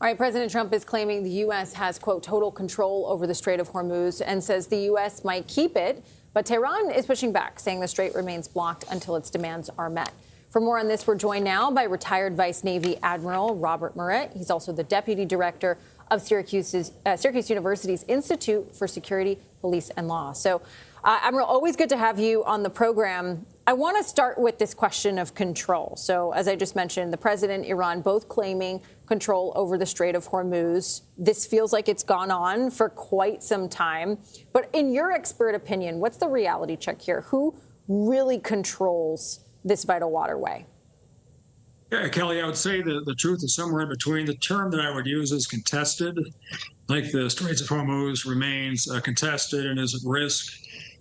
All right, President Trump is claiming the U.S. has, quote, total control over the Strait of Hormuz and says the U.S. might keep it. But Tehran is pushing back, saying the strait remains blocked until its demands are met. For more on this, we're joined now by retired Vice Navy Admiral Robert Murrett. He's also the Deputy Director of Syracuse University's Institute for Security, Police, and Law. So, Admiral, always good to have you on the program. I want to start with this question of control. So, as I just mentioned, the president, Iran, both claiming control over the Strait of Hormuz. This feels like it's gone on for quite some time. But in your expert opinion, what's the reality check here? Who really controls this vital waterway? Yeah, Kelly, I would say the truth is somewhere in between. The term that I would use is contested. Like the Straits of Hormuz remains contested and is at risk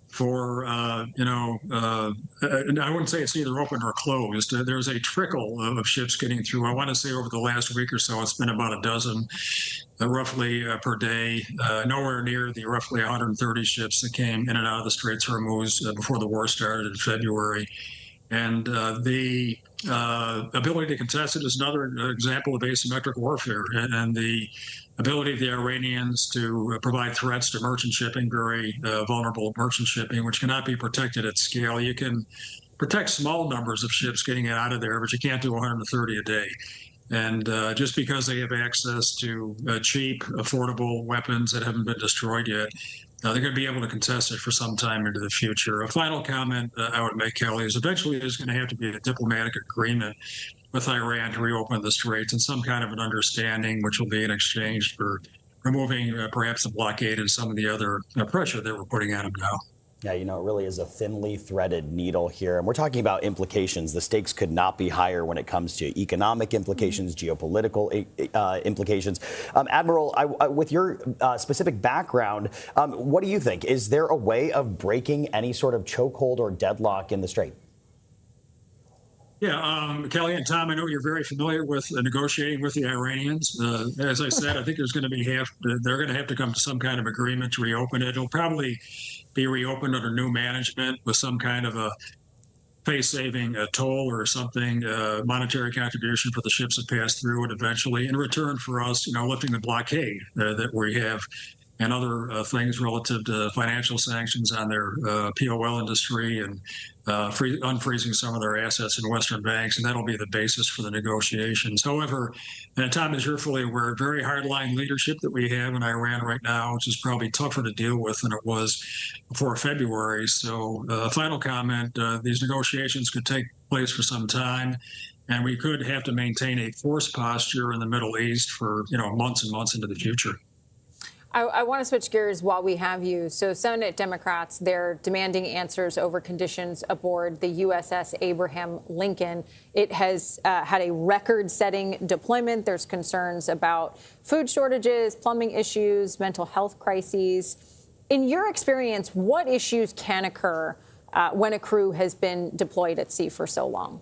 for, and I wouldn't say it's either open or closed. There's a trickle of ships getting through. I want to say over the last week or so, it's been about a dozen, roughly per day, nowhere near the roughly 130 ships that came in and out of the Straits of Hormuz before the war started in February. And the ability to contest it is another example of asymmetric warfare, and the ability of the Iranians to provide threats to merchant shipping, very vulnerable merchant shipping, which cannot be protected at scale. You can protect small numbers of ships getting out of there, but you can't do 130 a day. And just because they have access to cheap, affordable weapons that haven't been destroyed yet, they're going to be able to contest it for some time into the future. A final comment I would make, Kelly, is eventually there's going to have to be a diplomatic agreement with Iran to reopen the straits and some kind of an understanding, which will be in exchange for removing perhaps the blockade and some of the other pressure that we're putting on them now. Yeah, it really is a thinly threaded needle here. And we're talking about implications. The stakes could not be higher when it comes to economic implications, geopolitical implications. Admiral, with your specific background, what do you think? Is there a way of breaking any sort of chokehold or deadlock in the strait? Yeah, Kelly and Tom, I know you're very familiar with negotiating with the Iranians. As I said, I think there's going to they're going to have to come to some kind of agreement to reopen it. It'll probably be reopened under new management with some kind of a face-saving toll or something, monetary contribution for the ships that pass through it eventually, in return for us, lifting the blockade that we have and other things relative to financial sanctions on their POL industry and unfreezing some of their assets in Western banks, and that'll be the basis for the negotiations. However, and Tom, as you're fully aware, very hardline leadership that we have in Iran right now, which is probably tougher to deal with than it was before February. So, final comment, these negotiations could take place for some time, and we could have to maintain a force posture in the Middle East for, months and months into the future. I want to switch gears while we have you. So Senate Democrats, they're demanding answers over conditions aboard the USS Abraham Lincoln. It has had a record-setting deployment. There's concerns about food shortages, plumbing issues, mental health crises. In your experience, what issues can occur when a crew has been deployed at sea for so long?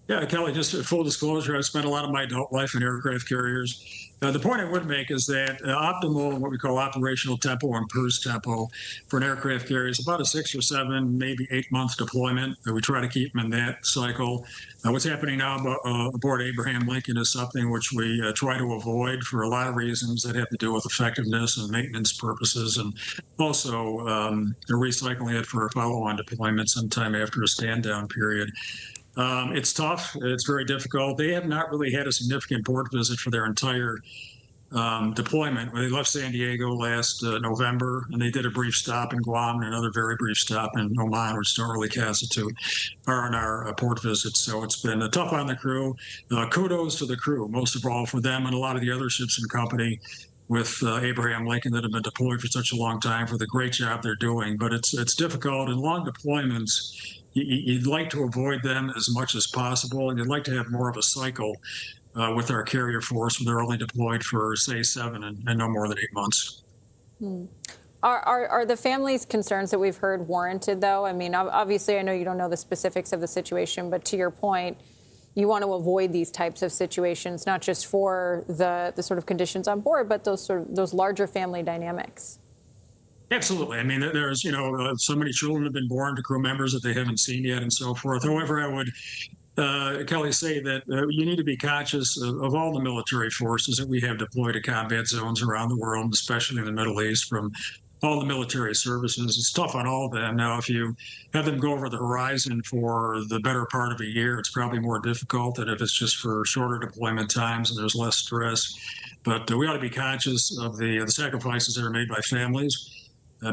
Yeah, Kelly, just full disclosure, I spent a lot of my adult life in aircraft carriers. The point I would make is that optimal, what we call operational tempo and cruise tempo for an aircraft carrier is about a 6 or 7, maybe 8-month deployment. We try to keep them in that cycle. What's happening now aboard Abraham Lincoln is something which we try to avoid for a lot of reasons that have to do with effectiveness and maintenance purposes, and also recycling it for a follow-on deployment sometime after a stand-down period. It's tough. It's very difficult. They have not really had a significant port visit for their entire deployment. They left San Diego last November, and they did a brief stop in Guam and another very brief stop in Oman, which don't really constitute our port visits. So it's been tough on the crew. Kudos to the crew, most of all for them and a lot of the other ships in company with Abraham Lincoln that have been deployed for such a long time for the great job they're doing. But it's difficult, and long deployments, you'd like to avoid them as much as possible, and you'd like to have more of a cycle with our carrier force when they're only deployed for, say, 7 and no more than 8 months. Are the family's concerns that we've heard warranted, though? I mean, obviously, I know you don't know the specifics of the situation, but to your point, you want to avoid these types of situations, not just for the sort of conditions on board, but those larger family dynamics. Absolutely. I mean, there's, so many children have been born to crew members that they haven't seen yet and so forth. However, I would Kelly, say that you need to be conscious of all the military forces that we have deployed to combat zones around the world, especially in the Middle East, from all the military services. It's tough on all of them. Now, if you have them go over the horizon for the better part of a year, it's probably more difficult than if it's just for shorter deployment times and there's less stress. But we ought to be conscious of the sacrifices that are made by families.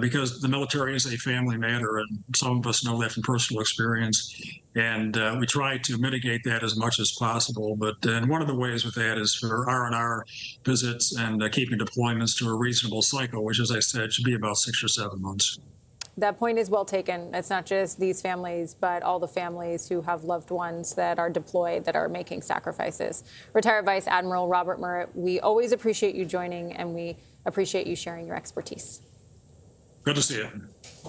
Because the military is a family matter, and some of us know that from personal experience. And we try to mitigate that as much as possible. But and one of the ways with that is for R&R visits and keeping deployments to a reasonable cycle, which, as I said, should be about 6 or 7 months. That point is well taken. It's not just these families, but all the families who have loved ones that are deployed, that are making sacrifices. Retired Vice Admiral Robert Murrett, we always appreciate you joining, and we appreciate you sharing your expertise. Good to see you.